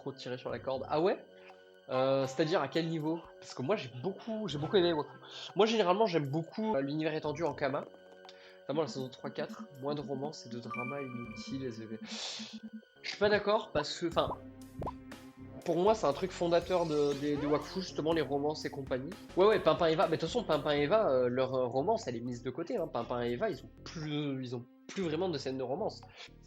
trop tiré sur la corde. Ah ouais? C'est-à-dire à quel niveau? Parce que moi j'ai beaucoup aimé Wakfu. Moi généralement j'aime beaucoup l'univers étendu en Kama, notamment la saison 3-4, moins de romance et de drama inutile. Je suis pas d'accord parce que, enfin, pour moi c'est un truc fondateur de Wakfu, justement les romances et compagnie. Ouais, Pimpin et Eva, mais de toute façon Pimpin et Eva, leur romance elle est mise de côté, hein. Pimpin et Eva ils ont plus vraiment de scène de romance.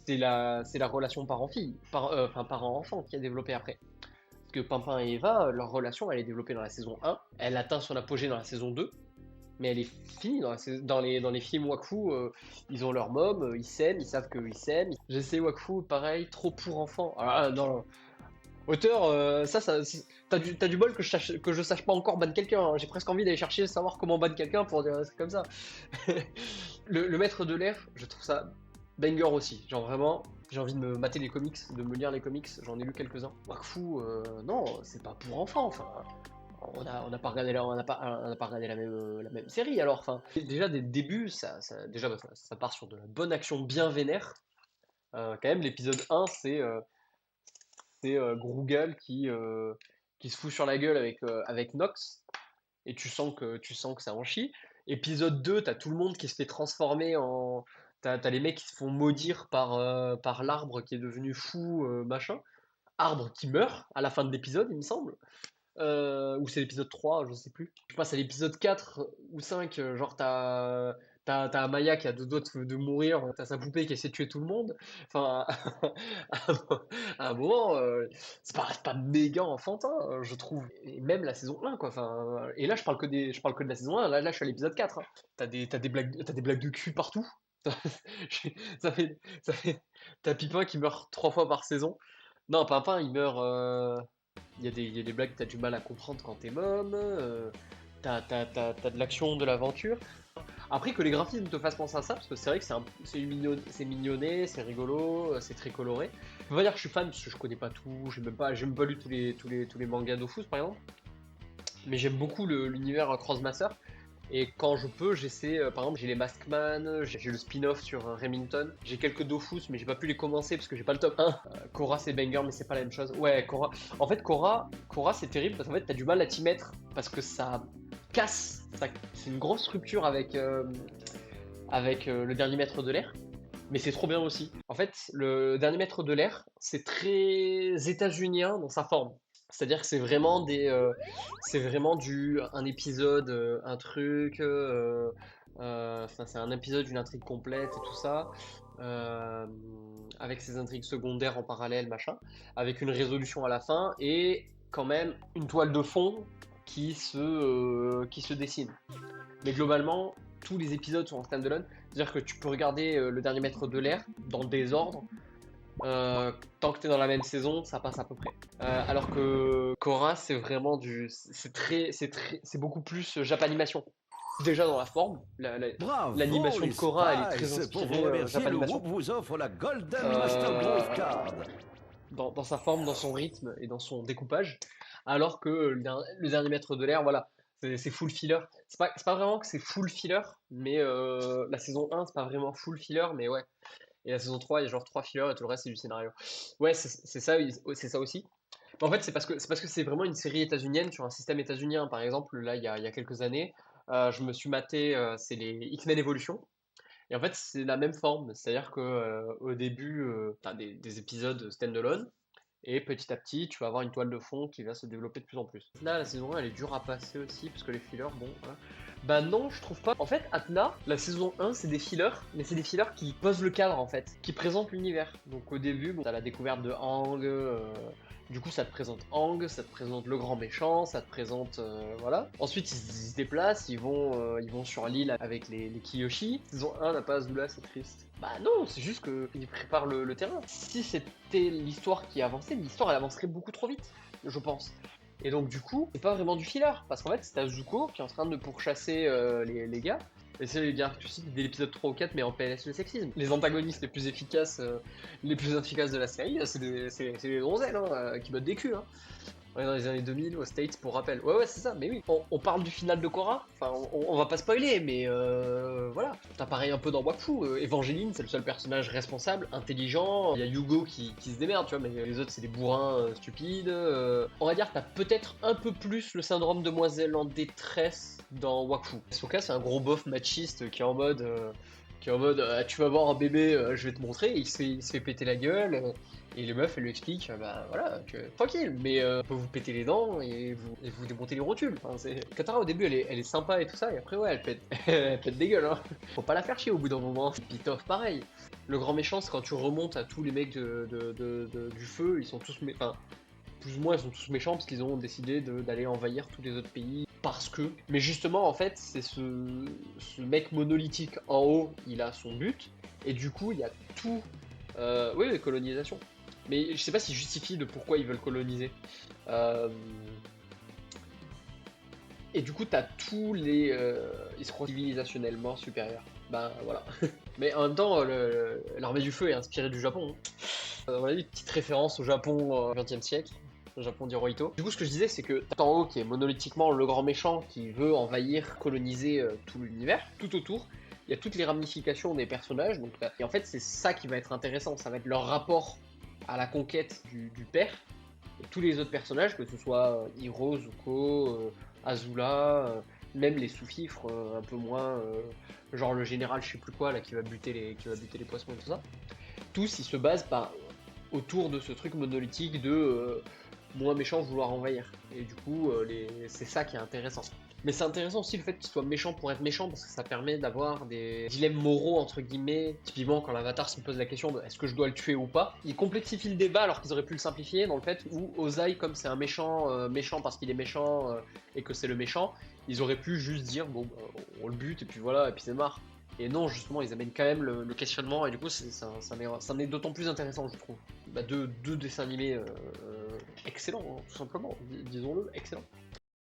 C'est la relation parent-fille, enfin parent-enfant qui a développé après. Parce que Pimpin et Eva, leur relation, elle est développée dans la saison 1, elle atteint son apogée dans la saison 2, mais elle est finie dans les films Wakfu, ils ont leur mom, ils s'aiment, ils savent qu'ils s'aiment. J'essaie Wakfu, pareil, trop pour enfants. Ah non, auteur, t'as du bol que je sache pas encore ban quelqu'un, hein. J'ai presque envie d'aller chercher, savoir comment ban quelqu'un pour dire c'est comme ça. Le maître de l'air, je trouve ça banger aussi. Genre vraiment, j'ai envie de me mater les comics, de me lire les comics, j'en ai lu quelques-uns. Wakfu, non, c'est pas pour enfants, enfin. On n'a pas regardé on n'a pas regardé la même série alors. Enfin, déjà dès le début, déjà bah, ça part sur de la bonne action bien vénère. Quand même, l'épisode 1, c'est Grugal qui se fout sur la gueule avec Nox, et tu sens que ça en chie. Épisode 2, t'as tout le monde qui se fait transformer en. T'as les mecs qui se font maudire par l'arbre qui est devenu fou, machin. Arbre qui meurt à la fin de l'épisode, il me semble. Ou c'est l'épisode 3, je sais plus. Je passe à l'épisode 4 ou 5, genre t'as Amaya qui a deux doigts de mourir, t'as sa poupée qui essaie de tuer tout le monde. Enfin, à un moment, c'est pas méga enfantin, je trouve. Et même la saison 1, quoi. Enfin, et là, je parle que de la saison 1, là je suis à l'épisode 4, hein. T'as des blagues de cul partout. Ça fait, t'as Pipin qui meurt 3 fois par saison. Non, Pimpin, il meurt. Il y a des blagues que t'as du mal à comprendre quand t'es môme, t'as de l'action, de l'aventure. Après que les graphismes te fassent penser à ça, parce que c'est vrai que c'est mignonné, c'est rigolo, c'est très coloré. Je peux pas dire que je suis fan, parce que je connais pas tout, j'ai même pas lu tous les mangas Dofus par exemple, mais j'aime beaucoup l'univers Crossmaster. Et quand je peux, j'essaie, par exemple, j'ai les Maskman, j'ai le spin-off sur Remington, j'ai quelques Dofus, mais j'ai pas pu les commencer parce que j'ai pas le top 1. Korra, c'est banger, mais c'est pas la même chose. Ouais, Korra. En fait, Korra c'est terrible parce qu'en fait, t'as du mal à t'y mettre parce que ça casse. C'est une grosse rupture avec le dernier maître de l'air. Mais c'est trop bien aussi. En fait, le dernier maître de l'air, c'est très états-unien dans sa forme. C'est-à-dire que c'est vraiment un épisode, un truc, enfin, c'est un épisode, une intrigue complète et tout ça, euh, avec ses intrigues secondaires en parallèle, machin, avec une résolution à la fin et quand même une toile de fond qui se dessine. Mais globalement, tous les épisodes sont en stand-alone, c'est-à-dire que tu peux regarder le dernier maître de l'air dans le désordre. Tant que t'es dans la même saison, ça passe à peu près. Alors que Korra, c'est vraiment c'est beaucoup plus Japanimation. Déjà dans la forme, Bravo, l'animation de les Korra, elle est très Spice! Pour inspirée vous remercier, le Japanimation. groupe vous offre la Golden Master Euh, Gift Card. dans sa forme, dans son rythme et dans son découpage. Alors que le dernier maître de l'air, voilà, c'est full filler. C'est pas vraiment que c'est full filler, mais la saison 1, c'est pas vraiment full filler, mais ouais. Et la saison 3, il y a genre 3 fillers et tout le reste, c'est du scénario. Ouais, c'est ça, c'est ça aussi. En fait, c'est parce que c'est vraiment une série états-unienne sur un système états-unien. Par exemple, là, il y a quelques années, je me suis maté, c'est les X-Men Evolution. Et en fait, c'est la même forme. C'est-à-dire que au début, tu as des épisodes stand-alone. Et petit à petit, tu vas avoir une toile de fond qui va se développer de plus en plus. Là, la saison 1, elle est dure à passer aussi, parce que les fillers, bon, voilà. Bah non, je trouve pas. En fait, Atna, la saison 1, c'est des fillers, mais c'est des fillers qui posent le cadre, en fait, qui présentent l'univers. Donc au début, bon, t'as la découverte de Aang, du coup, ça te présente Aang, ça te présente le grand méchant, ça te présente, voilà. Ensuite, ils se déplacent, ils vont sur l'île avec les Kiyoshi. Saison 1 n'a pas Azula, c'est triste. Bah non, c'est juste qu'ils préparent le terrain. Si c'était l'histoire qui avançait, l'histoire elle avancerait beaucoup trop vite, je pense. Et donc du coup, c'est pas vraiment du filler, parce qu'en fait c'est Zuko qui est en train de pourchasser les gars. Et c'est les gars que tu cites dès l'épisode 3 ou 4, mais en PLS le sexisme. Les antagonistes les plus efficaces de la série, c'est les donzelles, hein, qui battent des culs. Hein. On est dans les années 2000 aux States pour rappel. Ouais, c'est ça, mais oui. On parle du final de Korra, enfin, on va pas spoiler, mais voilà. T'as pareil un peu dans Wakfu. Evangeline, c'est le seul personnage responsable, intelligent. Il y a Hugo qui se démerde, tu vois, mais les autres, c'est des bourrins stupides. On va dire que t'as peut-être un peu plus le syndrome demoiselle en détresse dans Wakfu. Sokka, c'est un gros bof machiste qui est en mode. Tu vas voir un bébé, je vais te montrer, et il se fait péter la gueule. Et les meufs, elles lui expliquent, bah voilà, que tranquille, mais on peut vous péter les dents et vous démonter les rotules. Enfin, Katara au début, elle est sympa et tout ça, et après, ouais, elle pète, elle pète des gueules. Hein. Faut pas la faire chier au bout d'un moment. Pitoff, pareil. Le grand méchant, c'est quand tu remontes à tous les mecs du feu, ils sont tous. Enfin, plus ou moins, ils sont tous méchants parce qu'ils ont décidé d'aller envahir tous les autres pays. Parce que. Mais justement, en fait, c'est ce mec monolithique en haut, il a son but, et du coup, il y a tout. Oui, les colonisations. Mais je sais pas s'ils justifient de pourquoi ils veulent coloniser. Euh, Et du coup, t'as tous les. Ils se croient civilisationnellement supérieurs. Ben voilà. Mais en même temps, l'armée du feu est inspirée du Japon. Hein. On a dit une petite référence au Japon au XXe siècle. Le Japon d'Hirohito. Du coup, ce que je disais, c'est que t'as en haut qui est monolithiquement le grand méchant qui veut envahir, coloniser tout l'univers. Tout autour, il y a toutes les ramifications des personnages. Donc, et en fait, c'est ça qui va être intéressant. Ça va être leur rapport à la conquête du père. Et tous les autres personnages, que ce soit Hiro, Zuko, Azula, même les sous-fifres, un peu moins, genre le général je sais plus quoi, là, qui va buter les poissons et tout ça. Tous, ils se basent autour de ce truc monolithique de moins méchant vouloir envahir. Et du coup, c'est ça qui est intéressant. Mais c'est intéressant aussi le fait qu'il soit méchant pour être méchant parce que ça permet d'avoir des dilemmes moraux entre guillemets. Typiquement quand l'avatar se pose la question de est-ce que je dois le tuer ou pas, il complexifie le débat alors qu'ils auraient pu le simplifier dans le fait où Ozai, comme c'est un méchant, méchant parce qu'il est méchant et que c'est le méchant, ils auraient pu juste dire bon bah, on le bute et puis voilà et puis c'est marre. Et non, justement, ils amènent quand même le questionnement et du coup ça en est d'autant plus intéressant je trouve. Bah, deux dessins animés excellents, hein, tout simplement, disons-le, excellents.